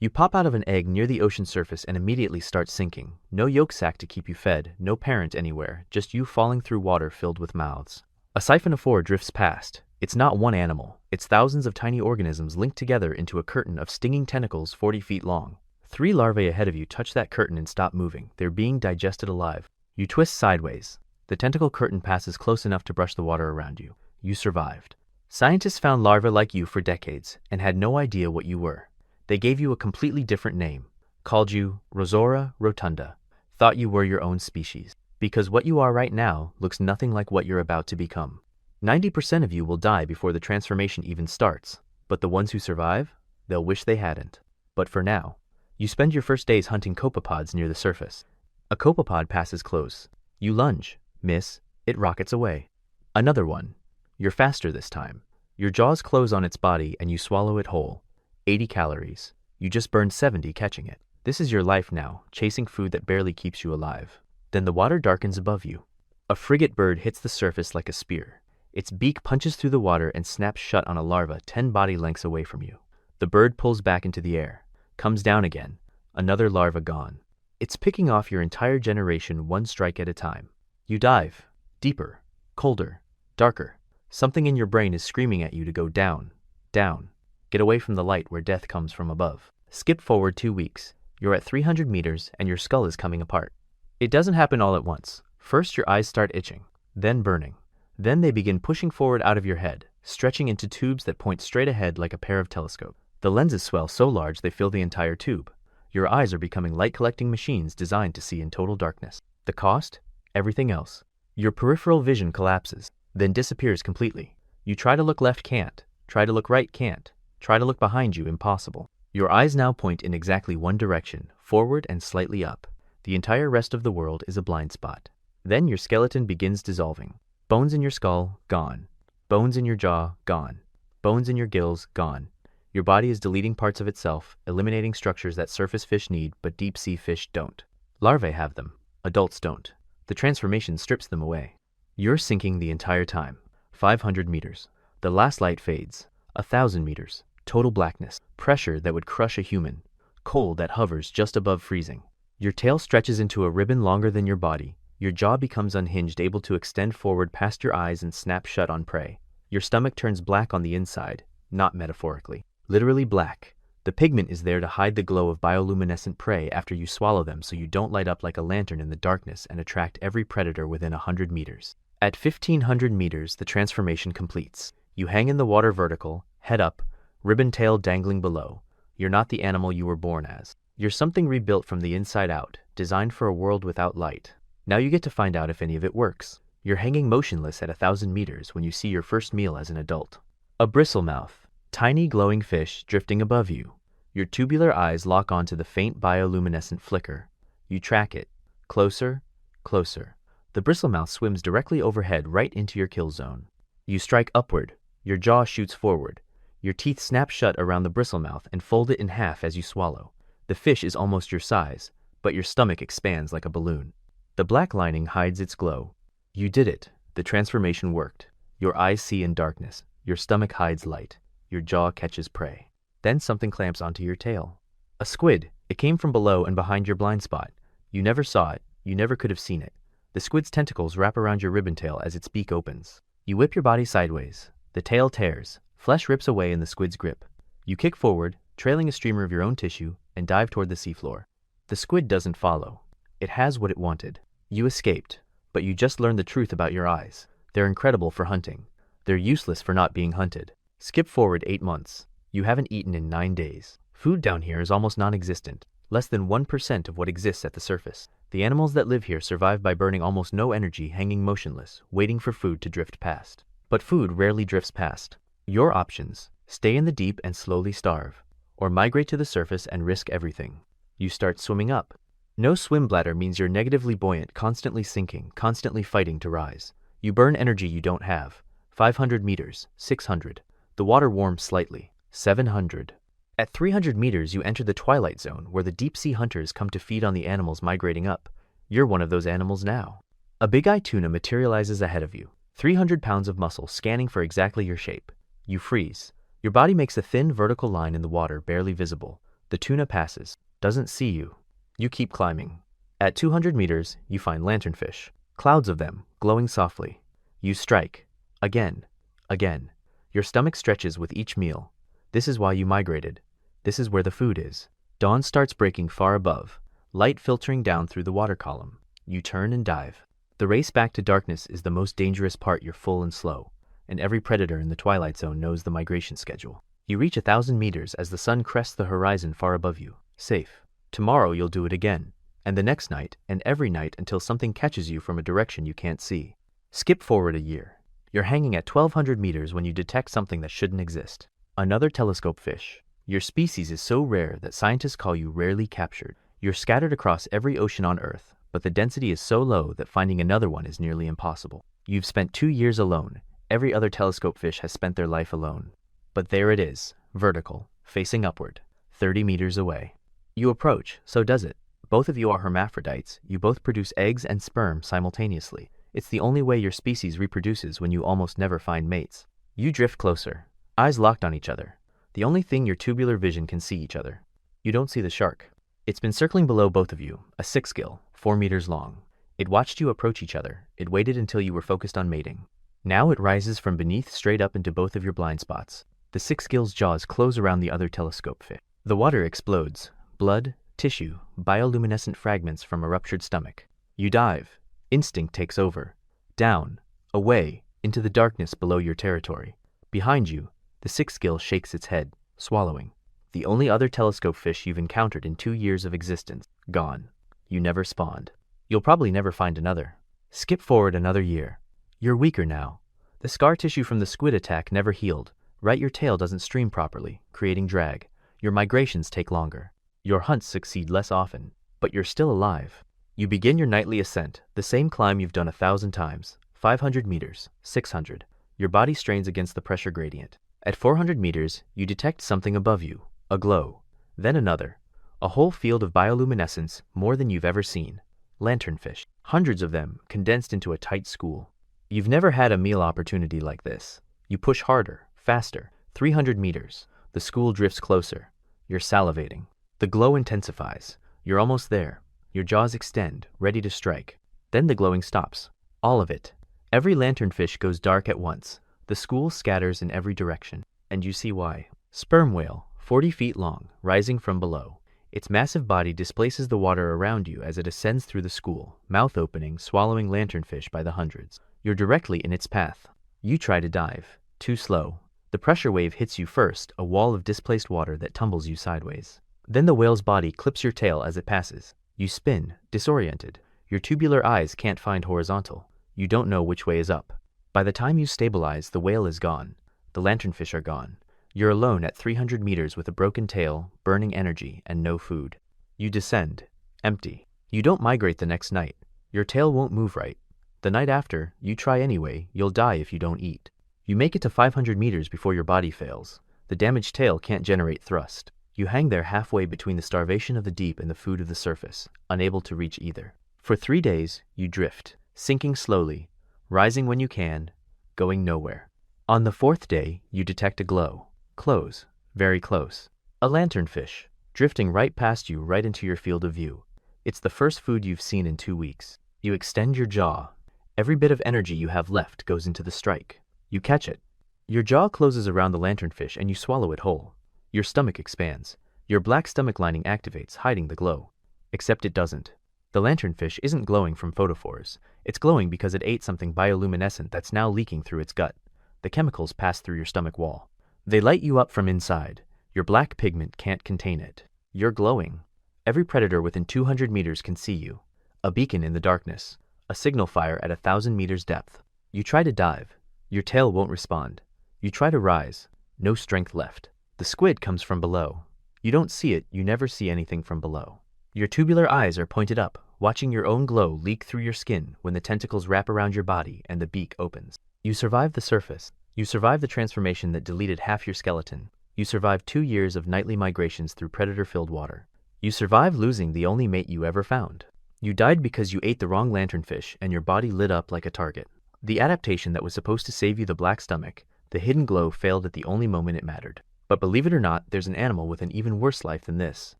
You pop out of an egg near the ocean surface and immediately start sinking. No yolk sac to keep you fed, no parent anywhere, just you falling through water filled with mouths. A siphonophore drifts past. It's not one animal, it's thousands of tiny organisms linked together into a curtain of stinging tentacles 40 feet long. 3 larvae ahead of you touch that curtain and stop moving. They're being digested alive. You twist sideways. The tentacle curtain passes close enough to brush the water around you. You survived. Scientists found larvae like you for decades and had no idea what you were. They gave you a completely different name, called you Rosora rotunda, thought you were your own species. Because what you are right now looks nothing like what you're about to become. 90% of you will die before the transformation even starts, but the ones who survive, they'll wish they hadn't. But for now, you spend your first days hunting copepods near the surface. A copepod passes close. You lunge, miss, it rockets away. Another one. You're faster this time. Your jaws close on its body and you swallow it whole. 80 calories. You just burned 70 catching it. This is your life now, chasing food that barely keeps you alive. Then the water darkens above you. A frigate bird hits the surface like a spear. Its beak punches through the water and snaps shut on a larva 10 body lengths away from you. The bird pulls back into the air, comes down again, another larva gone. It's picking off your entire generation one strike at a time. You dive, deeper, colder, darker. Something in your brain is screaming at you to go down, down. Get away from the light where death comes from above. Skip forward 2 weeks. You're at 300 meters and your skull is coming apart. It doesn't happen all at once. First your eyes start itching, then burning. Then they begin pushing forward out of your head, stretching into tubes that point straight ahead like a pair of telescopes. The lenses swell so large they fill the entire tube. Your eyes are becoming light-collecting machines designed to see in total darkness. The cost? Everything else. Your peripheral vision collapses, then disappears completely. You try to look left, can't. Try to look right, can't. Try to look behind you, impossible. Your eyes now point in exactly one direction, forward and slightly up. The entire rest of the world is a blind spot. Then your skeleton begins dissolving. Bones in your skull, gone. Bones in your jaw, gone. Bones in your gills, gone. Your body is deleting parts of itself, eliminating structures that surface fish need but deep-sea fish don't. Larvae have them. Adults don't. The transformation strips them away. You're sinking the entire time. 500 meters. The last light fades. 1,000 meters. Total blackness. Pressure that would crush a human. Cold that hovers just above freezing. Your tail stretches into a ribbon longer than your body. Your jaw becomes unhinged, able to extend forward past your eyes and snap shut on prey. Your stomach turns black on the inside, not metaphorically. Literally black. The pigment is there to hide the glow of bioluminescent prey after you swallow them so you don't light up like a lantern in the darkness and attract every predator within 100 meters. At 1,500 meters, the transformation completes. You hang in the water vertical, head up, ribbon tail dangling below. You're not the animal you were born as. You're something rebuilt from the inside out, designed for a world without light. Now you get to find out if any of it works. You're hanging motionless at 1,000 meters when you see your first meal as an adult. A bristlemouth, tiny glowing fish drifting above you. Your tubular eyes lock onto the faint bioluminescent flicker. You track it. Closer, closer. The bristlemouth swims directly overhead right into your kill zone. You strike upward. Your jaw shoots forward. Your teeth snap shut around the bristlemouth and fold it in half as you swallow. The fish is almost your size, but your stomach expands like a balloon. The black lining hides its glow. You did it. The transformation worked. Your eyes see in darkness. Your stomach hides light. Your jaw catches prey. Then something clamps onto your tail. A squid. It came from below and behind your blind spot. You never saw it. You never could have seen it. The squid's tentacles wrap around your ribbon tail as its beak opens. You whip your body sideways. The tail tears. Flesh rips away in the squid's grip. You kick forward, trailing a streamer of your own tissue, and dive toward the seafloor. The squid doesn't follow. It has what it wanted. You escaped, but you just learned the truth about your eyes. They're incredible for hunting. They're useless for not being hunted. Skip forward 8 months. You haven't eaten in 9 days. Food down here is almost non-existent, less than 1% of what exists at the surface. The animals that live here survive by burning almost no energy, hanging motionless, waiting for food to drift past. But food rarely drifts past. Your options: stay in the deep and slowly starve, or migrate to the surface and risk everything. You start swimming up. No swim bladder means you're negatively buoyant, constantly sinking, constantly fighting to rise. You burn energy you don't have. 500 meters, 600. The water warms slightly. 700. At 300 meters, you enter the twilight zone where the deep-sea hunters come to feed on the animals migrating up. You're one of those animals now. A big-eye tuna materializes ahead of you. 300 pounds of muscle scanning for exactly your shape. You freeze. Your body makes a thin vertical line in the water, barely visible. The tuna passes, doesn't see you. You keep climbing. At 200 meters, you find lanternfish. Clouds of them, glowing softly. You strike. Again. Again. Your stomach stretches with each meal. This is why you migrated. This is where the food is. Dawn starts breaking far above, light filtering down through the water column. You turn and dive. The race back to darkness is the most dangerous part. You're full and slow, and every predator in the twilight zone knows the migration schedule. You reach 1,000 meters as the sun crests the horizon far above you. Safe. Tomorrow you'll do it again, and the next night, and every night until something catches you from a direction you can't see. Skip forward a year. You're hanging at 1,200 meters when you detect something that shouldn't exist. Another telescopefish. Your species is so rare that scientists call you rarely captured. You're scattered across every ocean on Earth, but the density is so low that finding another one is nearly impossible. You've spent 2 years alone. Every other telescopefish has spent their life alone. But there it is, vertical, facing upward, 30 meters away. You approach, so does it. Both of you are hermaphrodites. You both produce eggs and sperm simultaneously. It's the only way your species reproduces when you almost never find mates. You drift closer, eyes locked on each other. The only thing your tubular vision can see each other. You don't see the shark. It's been circling below both of you, a six-gill, 4 meters long. It watched you approach each other. It waited until you were focused on mating. Now it rises from beneath straight up into both of your blind spots. The six-gill's jaws close around the other telescopefish. The water explodes. Blood, tissue, bioluminescent fragments from a ruptured stomach. You dive. Instinct takes over. Down, away, into the darkness below your territory. Behind you, the six-gill shakes its head, swallowing. The only other telescopefish you've encountered in 2 years of existence, gone. You never spawned. You'll probably never find another. Skip forward another year. You're weaker now. The scar tissue from the squid attack never healed. Right, your tail doesn't stream properly, creating drag. Your migrations take longer. Your hunts succeed less often, but you're still alive. You begin your nightly ascent, the same climb you've done 1,000 times, 500 meters, 600. Your body strains against the pressure gradient. At 400 meters, you detect something above you, a glow. Then another, a whole field of bioluminescence, more than you've ever seen. Lanternfish, hundreds of them, condensed into a tight school. You've never had a meal opportunity like this. You push harder, faster, 300 meters. The school drifts closer. You're salivating. The glow intensifies. You're almost there. Your jaws extend, ready to strike. Then the glowing stops. All of it. Every lanternfish goes dark at once. The school scatters in every direction. And you see why. Sperm whale, 40 feet long, rising from below. Its massive body displaces the water around you as it ascends through the school, mouth opening, swallowing lanternfish by the hundreds. You're directly in its path. You try to dive. Too slow. The pressure wave hits you first, a wall of displaced water that tumbles you sideways. Then the whale's body clips your tail as it passes. You spin, disoriented. Your tubular eyes can't find horizontal. You don't know which way is up. By the time you stabilize, the whale is gone. The lanternfish are gone. You're alone at 300 meters with a broken tail, burning energy, and no food. You descend, empty. You don't migrate the next night. Your tail won't move right. The night after, you try anyway. You'll die if you don't eat. You make it to 500 meters before your body fails. The damaged tail can't generate thrust. You hang there halfway between the starvation of the deep and the food of the surface, unable to reach either. For 3 days, you drift, sinking slowly, rising when you can, going nowhere. On the 4th day, you detect a glow. Close, very close. A lanternfish, drifting right past you, right into your field of view. It's the first food you've seen in 2 weeks. You extend your jaw. Every bit of energy you have left goes into the strike. You catch it. Your jaw closes around the lanternfish and you swallow it whole. Your stomach expands. Your black stomach lining activates, hiding the glow. Except it doesn't. The lanternfish isn't glowing from photophores. It's glowing because it ate something bioluminescent that's now leaking through its gut. The chemicals pass through your stomach wall. They light you up from inside. Your black pigment can't contain it. You're glowing. Every predator within 200 meters can see you. A beacon in the darkness. A signal fire at 1,000 meters depth. You try to dive. Your tail won't respond. You try to rise. No strength left. The squid comes from below. You don't see it. You never see anything from below. Your tubular eyes are pointed up, watching your own glow leak through your skin when the tentacles wrap around your body and the beak opens. You survive the surface. You survive the transformation that deleted half your skeleton. You survive 2 years of nightly migrations through predator-filled water. You survive losing the only mate you ever found. You died because you ate the wrong lanternfish and your body lit up like a target. The adaptation that was supposed to save you, the black stomach, the hidden glow, failed at the only moment it mattered. But believe it or not, there's an animal with an even worse life than this.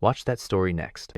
Watch that story next.